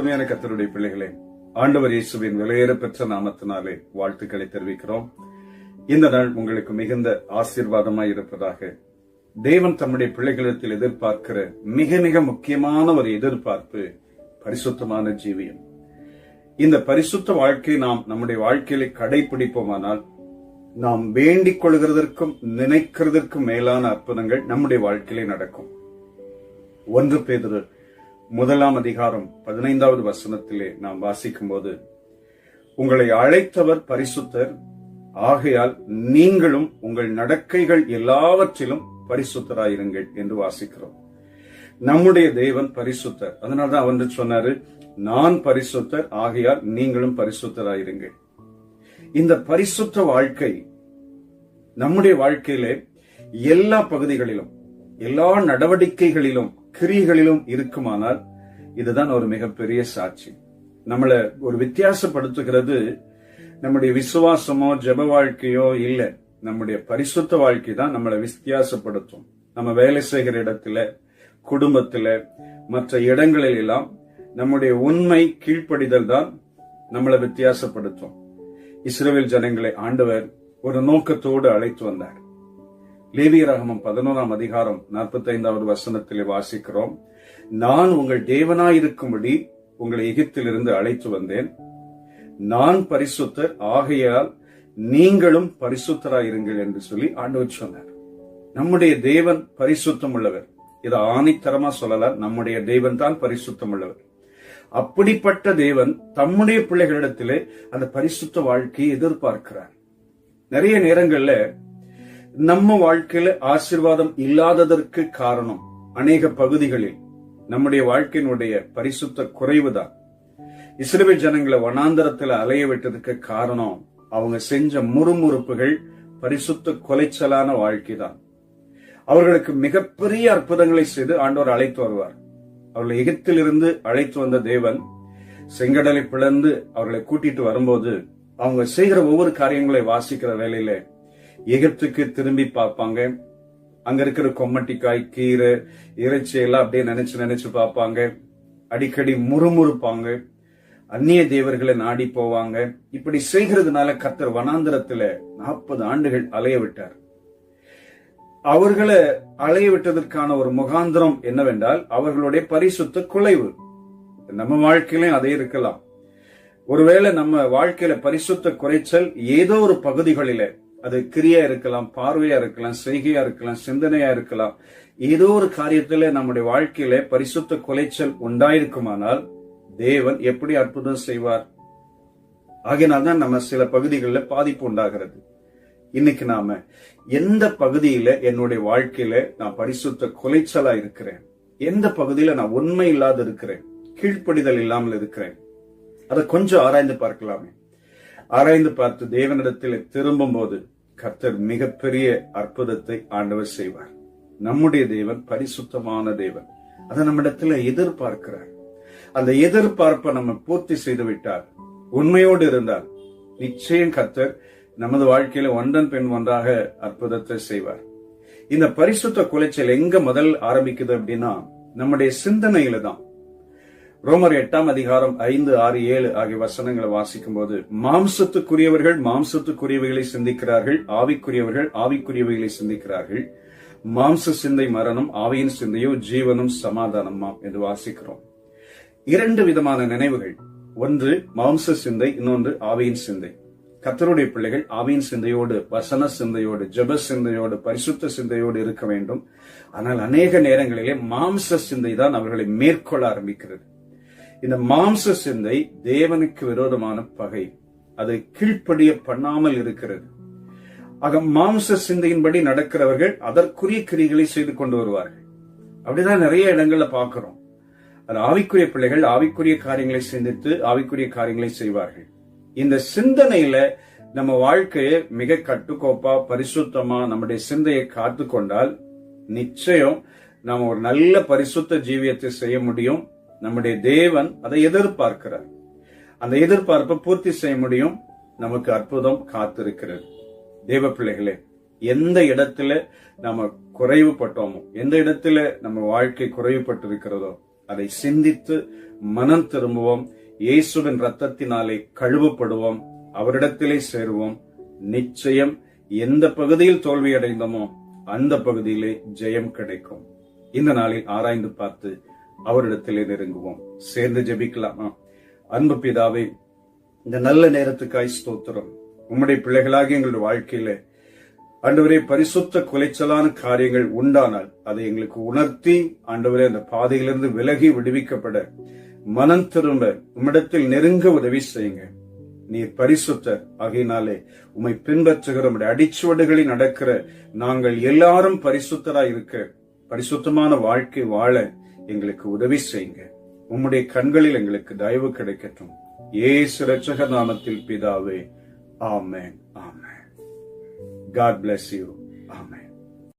அருமையான கர்த்தருடைய பிள்ளைகளே, ஆண்டவர் இயேசுவின் விலையேற பெற்ற நாமத்தினாலே வாழ்த்துக்களை தெரிவிக்கிறோம். இந்த நாள் உங்களுக்கு மிகுந்த ஆசீர்வாதமாய் இருப்பதாக. தேவன் தம்முடைய பிள்ளைகளிடத்தில் எதிர்பார்க்கிற மிக மிக முக்கியமான ஒரு எதிர்பார்ப்பு பரிசுத்தமான ஜீவியம். இந்த பரிசுத்த வாழ்க்கை நாம் நம்முடைய வாழ்க்கையில கடைபிடிப்போமானால் நாம் வேண்டிக் கொள்கிறதற்கும் நினைக்கிறதற்கும் மேலான அற்புதங்கள் நம்முடைய வாழ்க்கையிலே நடக்கும். 1 பேதுரு 1 அதிகாரம் 15வது வசனத்திலே நாம் வாசிக்கும் போது, உங்களை அழைத்தவர் பரிசுத்தர், ஆகையால் நீங்களும் உங்கள் நடக்கைகள் எல்லாவற்றிலும் பரிசுத்தராயிருங்கள் என்று வாசிக்கிறோம். நம்முடைய தேவன் பரிசுத்தர். அதனால்தான் அவர் சொன்னாரு, நான் பரிசுத்தர், ஆகையால் நீங்களும் பரிசுத்தராயிருங்கள். இந்த பரிசுத்த வாழ்க்கை நம்முடைய வாழ்க்கையிலே எல்லா பகுதிகளிலும் எல்லா நடவடிக்கைகளிலும் கிரியைகளிலும் இருக்குமானால் இதுதான் ஒரு மிகப்பெரிய சாட்சி. நம்மள ஒரு வித்தியாசப்படுத்துகிறது நம்முடைய விசுவாசமோ ஜெப வாழ்க்கையோ இல்ல, நம்முடைய பரிசுத்த வாழ்க்கை தான் நம்மளை வித்தியாசப்படுத்தும். நம்ம வேலை செய்கிற இடத்துல, குடும்பத்துல, மற்ற இடங்களில் எல்லாம் நம்முடைய உண்மை கீழ்ப்படிதல் தான் நம்மளை வித்தியாசப்படுத்தும். இஸ்ரவேல் ஜனங்களை ஆண்டவர் ஒரு நோக்கத்தோடு அழைத்து வந்தார். லேவியராகமம் 11 அதிகாரம் 45வது வசனத்திலே வாசிக்கிறோம், நான் உங்கள் தேவனாயிருக்கும்படி உங்களை எகிப்திலிருந்து அழைத்து வந்தேன், நான் பரிசுத்தர், ஆகையால் நீங்களும் பரிசுத்தராயிருங்கள் என்று சொல்லி ஆண்டவர் சொன்னார். நம்முடைய தேவன் பரிசுத்தம் உள்ளவர். இதை ஆணித்தரமா சொல்லலாம், நம்முடைய தேவன் தான் பரிசுத்தம் உள்ளவர். அப்படிப்பட்ட தேவன் தம்முடைய பிள்ளைகளிடத்திலே அந்த பரிசுத்த வாழ்க்கையை எதிர்பார்க்கிறார். நிறைய நேரங்கள்ல நம்ம வாழ்க்கையில ஆசீர்வாதம் இல்லாததற்கு காரணம் அநேக பகுதிகளில் நம்முடைய வாழ்க்கையினுடைய பரிசுத்த குறைவுதான். இஸ்ரவேல் ஜனங்களை வனாந்தரத்துல அலைய விட்டதுக்கு காரணம் அவங்க செஞ்ச முறுமுறுப்புகள், பரிசுத்த கொலைச்சலான வாழ்க்கை தான். அவர்களுக்கு மிகப்பெரிய அற்புதங்களை செய்து ஆண்டவர் அழைத்து வருவார். அவர்களை எகிப்திலிருந்து அழைத்து வந்த தேவன் செங்கடலை பிளந்து அவர்களை கூட்டிட்டு வரும்போது அவங்க செய்கிற ஒவ்வொரு காரியங்களை வாசிக்கிற வேலையில எகிப்துக்கு திரும்பி பார்ப்பாங்க. அங்க இருக்கிற கொம்மட்டிக்காய், கீரை, இறைச்சி எல்லாம் அப்படியே நினைச்சு பார்ப்பாங்க. அடிக்கடி முறுமுறுப்பாங்க. அந்நிய தேவர்களை நாடி போவாங்க. இப்படி செய்கிறதுனால கர்த்தர் வனாந்தரத்துல 40 ஆண்டுகள் அலைய விட்டார். அவர்களை அலைய விட்டதற்கான ஒரு முகாந்திரம் என்னவென்றால் அவர்களுடைய பரிசுத்த குலைவு. நம்ம வாழ்க்கையிலும் அதே இருக்கலாம். ஒருவேளை நம்ம வாழ்க்கையில பரிசுத்த குறைச்சல் ஏதோ ஒரு பகுதிகளில, அது கிரியா இருக்கலாம், பார்வையா இருக்கலாம், செய்கையா இருக்கலாம், சிந்தனையா இருக்கலாம், ஏதோ ஒரு காரியத்துல நம்முடைய வாழ்க்கையில பரிசுத்த குலைச்சல் உண்டாயிருக்குமானால் தேவன் எப்படி அற்புதம் செய்வார்? ஆகையினால்தான் நம்ம சில பகுதிகளில் பாதிப்பு உண்டாகிறது. இன்னைக்கு நாம எந்த பகுதியில என்னுடைய வாழ்க்கையில நான் பரிசுத்த குலைச்சலா இருக்கிறேன், எந்த பகுதியில நான் உண்மை இல்லாத இருக்கிறேன், கீழ்ப்படிதல் இல்லாமல் இருக்கிறேன், அதை கொஞ்சம் ஆராய்ந்து பார்க்கலாமே. ஆராய்ந்து பார்த்து தேவனிடத்தில் திரும்பும் போது கர்த்தர் மிகப்பெரிய அற்புதத்தை ஆண்டவர் செய்வார். நம்முடைய தேவன் பரிசுத்தமான தேவன். அதை நம்மிடத்துல எதிர்பார்க்கிறார். அந்த எதிர்பார்ப்பை நம்ம பூர்த்தி செய்து விட்டால், உண்மையோடு இருந்தால், நிச்சயம் கர்த்தர் நமது வாழ்க்கையில ஒன்றன் பின் ஒன்றாக அற்புதத்தை செய்வார். இந்த பரிசுத்த குலைச்சல் எங்க முதல் ஆரம்பிக்குது அப்படின்னா நம்முடைய சிந்தனையில தான். ரோமர் 8 அதிகாரம் 5, 6, 7 ஆகிய வசனங்களை வாசிக்கும் போது, மாம்சத்துக்குரியவர்கள் மாம்சத்துக்குரியவைகளை சிந்திக்கிறார்கள், ஆவிக்குரியவர்கள் ஆவிக்குரியவைகளை சிந்திக்கிறார்கள். மாம்ச சிந்தை மரணம், ஆவியின் சிந்தையோ ஜீவனும் சமாதானமாம் என்று வாசிக்கிறோம். 2 விதமான நினைவுகள், ஒன்று மாம்ச சிந்தை, இன்னொன்று ஆவியின் சிந்தை. கர்த்தருடைய பிள்ளைகள் ஆவியின் சிந்தையோடு, வசன சிந்தையோடு, ஜெப சிந்தையோடு, பரிசுத்த சிந்தையோடு இருக்க வேண்டும். ஆனால் அநேக நேரங்களிலே மாம்ச சிந்தை தான் அவர்களை மேற்கொள்ள ஆரம்பிக்கிறது. இந்த மாம்ச சிந்தை தேவனுக்கு விரோதமான பகை. அது கீழ்ப்படிய பண்ணாமல் இருக்கிறது. ஆக மாம்ச சிந்தையின்படி நடக்கிறவர்கள் அதற்குரிய கிரிகளை செய்து கொண்டு வருவார்கள். அப்படிதான் நிறைய இடங்கள்ல பாக்குறோம். அது ஆவிக்குரிய பிள்ளைகள் ஆவிக்குரிய காரியங்களை சிந்தித்து ஆவிக்குரிய காரியங்களை செய்வார்கள். இந்த சிந்தனையில நம்ம வாழ்க்கையை மிக கட்டுக்கோப்பா பரிசுத்தமா நம்முடைய சிந்தையை காத்து கொண்டால் நிச்சயம் நாம ஒரு நல்ல பரிசுத்த ஜீவியத்தை செய்ய முடியும். நம்முடைய தேவன் அதை எதிர்பார்க்கிறார். அந்த எதிர்பார்ப்பை பூர்த்தி செய்ய முடியும். நமக்கு அற்புதம் காத்திருக்கிறது. தேவ பிள்ளைகளே, எந்த இடத்துல நம்ம குறைவுபட்டோமோ, எந்த இடத்துல நம்ம வாழ்க்கை குறைவுபட்டு இருக்கிறதோ அதை சிந்தித்து மனம் திரும்புவோம். இயேசுவின் இரத்தத்தினாலே கழுவப்படுவோம். அவரிடத்திலே சேருவோம். நிச்சயம் எந்த பகுதியில் தோல்வி அடைந்தோமோ அந்த பகுதியிலே ஜெயம் கிடைக்கும். இந்த நாளில் ஆராய்ந்து பார்த்து அவரிடத்திலே நெருங்குவோம். சேர்ந்து ஜெபிக்கலாமா? அன்பு பிதாவே, இந்த நல்ல நேரத்துக்காய் ஸ்தோத்திரம். உம்முடைய பிள்ளைகளாகி எங்களுடைய வாழ்க்கையில ஆண்டவரே பரிசுத்த குலைச்சலான காரியங்கள் உண்டானால் அதை எங்களுக்கு உணர்த்தி ஆண்டவரே அந்த பாதையிலிருந்து விலகி விடுவிக்கப்பட மனம் திரும்ப உம்மிடத்தில் நெருங்க உதவி செய்யுங்க. நீர் பரிசுத்தர் ஆகையினாலே உம்மை பின்பற்றுகிற உம்முடைய அடிச்சுவடுகளில் நடக்கிற நாங்கள் எல்லாரும் பரிசுத்தராய் இருக்க, பரிசுத்தமான வாழ்க்கை வாழ எங்களுக்கு உதவி செய்யுங்க. உம்முடைய கண்களில் எங்களுக்கு தயவு கிடைக்கட்டும். இயேசு இரட்சகர் நாமத்தில் பிதாவே, ஆமென். ஆமென். God bless you. Amen.